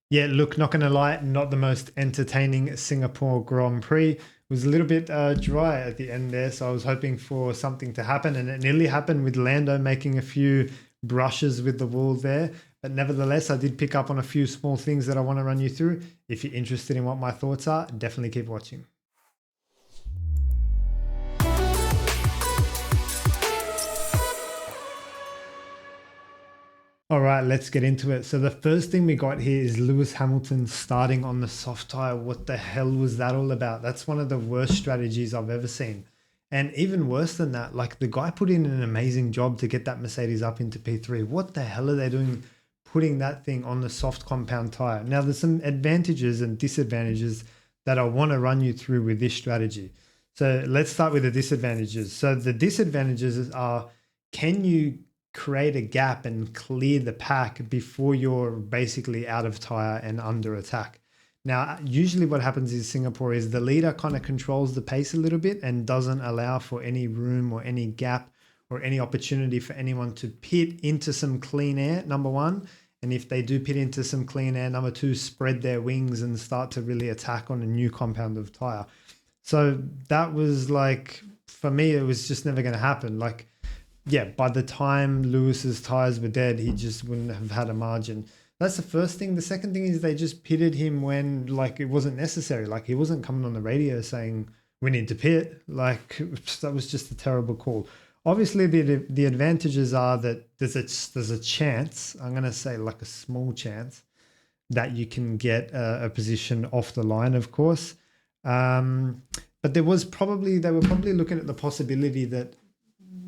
Yeah, look, not going to lie, not the most entertaining Singapore Grand Prix. It was a little bit dry at the end there, so I was hoping for something to happen, and it nearly happened with Lando making a few brushes with the wall there. But nevertheless, I did pick up on a few small things that I want to run you through. If you're interested in what my thoughts are, definitely keep watching. All right, let's get into it. So the first thing we got here is Lewis Hamilton starting on the soft tire. What the hell was that all about? That's one of the worst strategies I've ever seen. And even worse than that, like the guy put in an amazing job to get that Mercedes up into P3. What the hell are they doing putting that thing on the soft compound tire? Now, there's some advantages and disadvantages that I want to run you through with this strategy. So let's start with the disadvantages. So the disadvantages are, can you create a gap and clear the pack before you're basically out of tire and under attack? Now, usually what happens in Singapore is the leader kind of controls the pace a little bit and doesn't allow for any room or any gap or any opportunity for anyone to pit into some clean air, number one. And if they do pit into some clean air, number two, spread their wings and start to really attack on a new compound of tire. So that was like, for me, it was just never going to happen. Like, yeah, by the time Lewis's tires were dead, he just wouldn't have had a margin. That's the first thing. The second thing is they just pitted him when like it wasn't necessary. Like he wasn't coming on the radio saying we need to pit. Like that was just a terrible call. Obviously, the advantages are that there's a chance. I'm gonna say like a small chance that you can get a position off the line, of course. But they were probably looking at the possibility that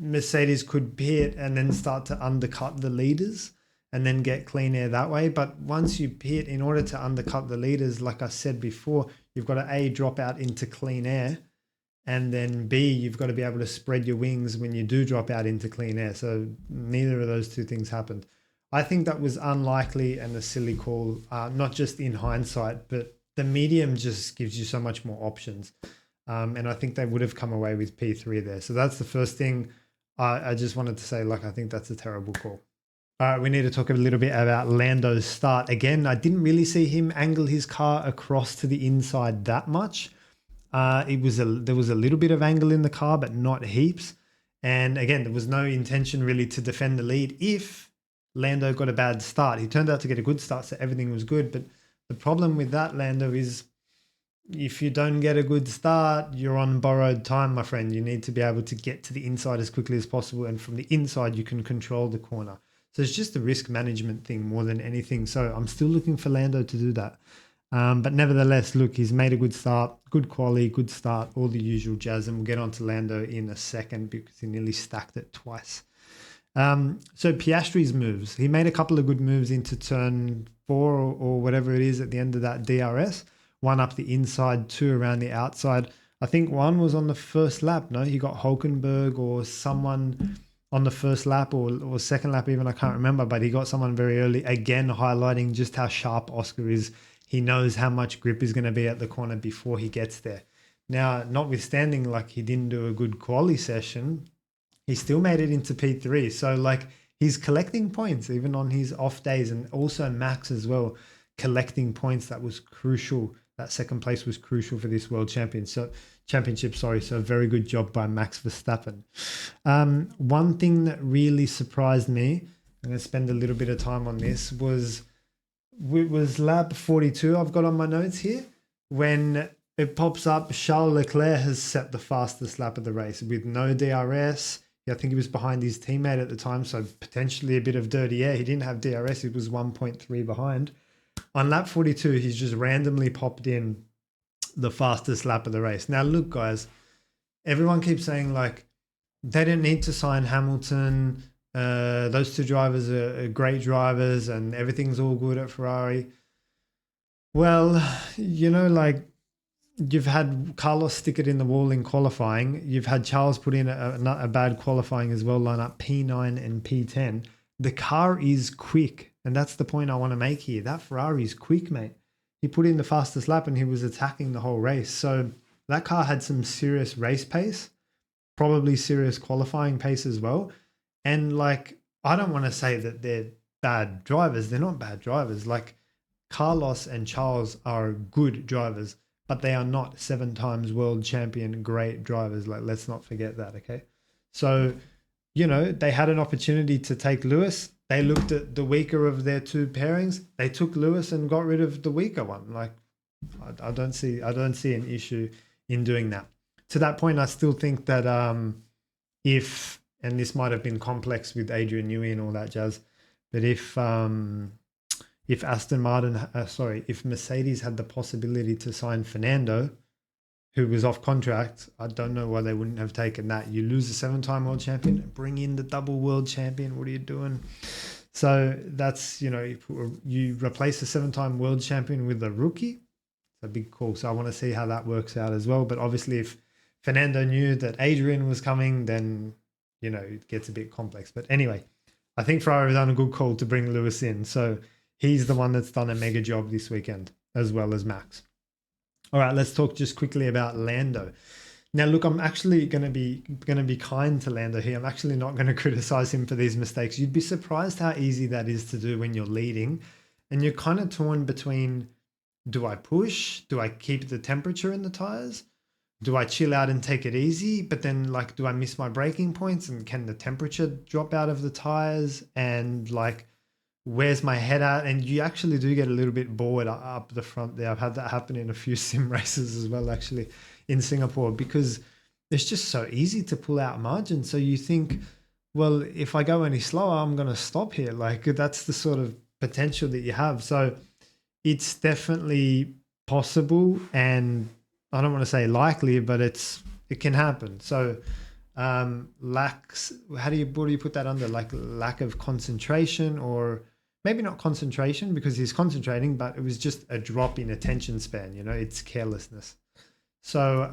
Mercedes could pit and then start to undercut the leaders and then get clean air that way. But once you pit, in order to undercut the leaders, like I said before, you've got to A, drop out into clean air, and then B, you've got to be able to spread your wings when you do drop out into clean air. So neither of those two things happened. I think that was unlikely and a silly call, not just in hindsight, but the medium just gives you so much more options. And I think they would have come away with P3 there. So that's the first thing. I just wanted to say, like, I think that's a terrible call. All right, we need to talk a little bit about Lando's start. Again, I didn't really see him angle his car across to the inside that much. There was a little bit of angle in the car, but not heaps. And again, there was no intention really to defend the lead if Lando got a bad start. He turned out to get a good start, so everything was good. But the problem with that, Lando, is if you don't get a good start, you're on borrowed time, my friend. You need to be able to get to the inside as quickly as possible. And from the inside, you can control the corner. So it's just a risk management thing more than anything. So I'm still looking for Lando to do that. But nevertheless, look, he's made a good start, good quality, good start, all the usual jazz. And we'll get on to Lando in a second because he nearly stacked it twice. So Piastri's moves. He made a couple of good moves into turn 4 or whatever it is at the end of that DRS. One up the inside, two around the outside. I think one was on the first lap. No, he got Hulkenberg or someone on the first lap or second lap even. I can't remember, but he got someone very early. Again, highlighting just how sharp Oscar is. He knows how much grip is going to be at the corner before he gets there. Now, notwithstanding, like he didn't do a good quali session, he still made it into P3. So like he's collecting points even on his off days, and also Max as well, collecting points. That was crucial. That second place was crucial for this world championship. So very good job by Max Verstappen. One thing that really surprised me, I'm going to spend a little bit of time on this, was lap 42 I've got on my notes here, when it pops up Charles Leclerc has set the fastest lap of the race with no DRS. I think he was behind his teammate at the time, so potentially a bit of dirty air. He didn't have DRS. He was 1.3 behind. On lap 42, he's just randomly popped in the fastest lap of the race. Now, look, guys, everyone keeps saying, like, they didn't need to sign Hamilton. Those two drivers are great drivers and everything's all good at Ferrari. Well, you know, like, you've had Carlos stick it in the wall in qualifying. You've had Charles put in a bad qualifying as well, line up P9 and P10. The car is quick. And that's the point I want to make here. That Ferrari is quick, mate. He put in the fastest lap and he was attacking the whole race. So that car had some serious race pace, probably serious qualifying pace as well. And like, I don't want to say that they're bad drivers. They're not bad drivers. Like, Carlos and Charles are good drivers, but they are not 7 times world champion great drivers. Like, let's not forget that, okay? So, they had an opportunity to take Lewis. They looked at the weaker of their 2 pairings. They took Lewis and got rid of the weaker one. Like, I don't see an issue in doing that. To that point, I still think that if, and this might have been complex with Adrian Newey and all that jazz, but if if Mercedes had the possibility to sign Fernando, who was off contract, I don't know why they wouldn't have taken that. You lose a 7-time world champion, bring in the double world champion. What are you doing? So that's, you replace a 7-time world champion with a rookie. It's a big call. So I want to see how that works out as well. But obviously, if Fernando knew that Adrian was coming, then, it gets a bit complex. But anyway, I think Ferrari done a good call to bring Lewis in. So he's the one that's done a mega job this weekend, as well as Max. All right, let's talk just quickly about Lando. Now, look, I'm actually going to be kind to Lando here. I'm actually not going to criticize him for these mistakes. You'd be surprised how easy that is to do when you're leading, and you're kind of torn between, do I push? Do I keep the temperature in the tires? Do I chill out and take it easy? But then, like, do I miss my braking points? And can the temperature drop out of the tires? And like, where's my head at? And you actually do get a little bit bored up the front there. I've had that happen in a few sim races as well, actually, in Singapore, because it's just so easy to pull out margin. So you think, well, if I go any slower, I'm going to stop here. Like, that's the sort of potential that you have. So it's definitely possible, and I don't want to say likely, but it can happen. So what do you put that under? Like, lack of concentration, or maybe not concentration because he's concentrating, but it was just a drop in attention span. It's carelessness. So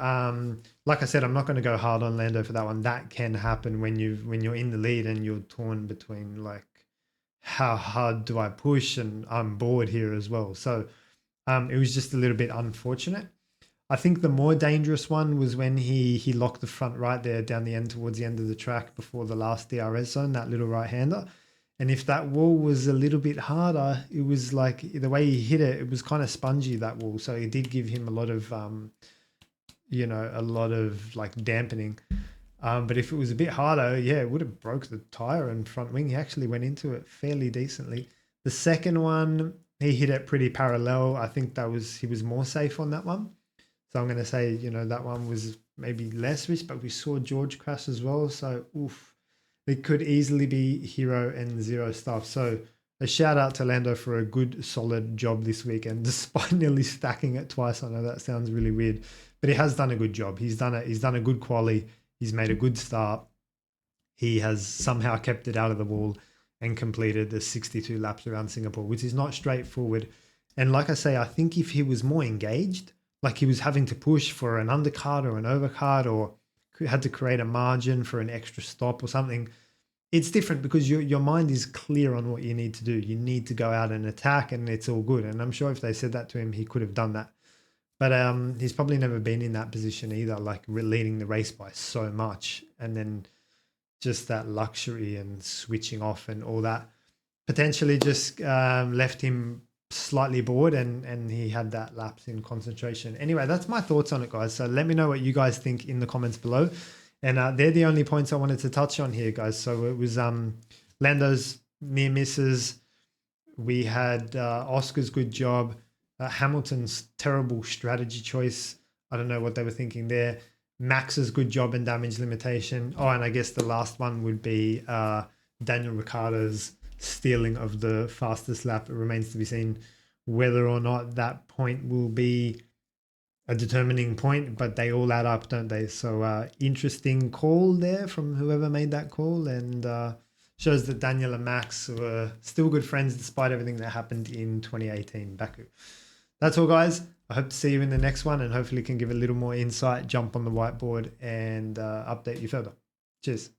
like I said, I'm not going to go hard on Lando for that one. That can happen when you're in the lead and you're torn between, like, how hard do I push, and I'm bored here as well. So it was just a little bit unfortunate. I think the more dangerous one was when he locked the front right there down the end towards the end of the track before the last DRS zone, that little right-hander. And if that wall was a little bit harder, it was like the way he hit it, it was kind of spongy, that wall. So it did give him a lot of, like dampening. But if it was a bit harder, yeah, it would have broke the tire and front wing. He actually went into it fairly decently. The second one, he hit it pretty parallel. I think he was more safe on that one. So I'm going to say, that one was maybe less risk, but we saw George crash as well. So, it could easily be hero and zero stuff. So a shout out to Lando for a good, solid job this weekend, despite nearly stacking it twice. I know that sounds really weird, but he has done a good job. He's done a good quali. He's made a good start. He has somehow kept it out of the wall and completed the 62 laps around Singapore, which is not straightforward. And like I say, I think if he was more engaged, like he was having to push for an undercut or an overcut, or had to create a margin for an extra stop or something, it's different because your mind is clear on what you need to do. You need to go out and attack, and it's all good. And I'm sure if they said that to him, he could have done that. But he's probably never been in that position either, like leading the race by so much, and then just that luxury and switching off and all that potentially just left him slightly bored, and he had that lapse in concentration. Anyway, that's my thoughts on it, guys. So let me know what you guys think in the comments below. And they're the only points I wanted to touch on here, guys. So it was Lando's near misses. We had Oscar's good job. Hamilton's terrible strategy choice. I don't know what they were thinking there. Max's good job and damage limitation. Oh, and I guess the last one would be Daniel Ricciardo's stealing of the fastest lap. It remains to be seen whether or not that point will be a determining point, but they all add up, don't they? So interesting call there from whoever made that call, and shows that Daniel and Max were still good friends despite everything that happened in 2018 Baku. That's all, guys. I hope to see you in the next one, and hopefully can give a little more insight, jump on the whiteboard, and update you further. Cheers.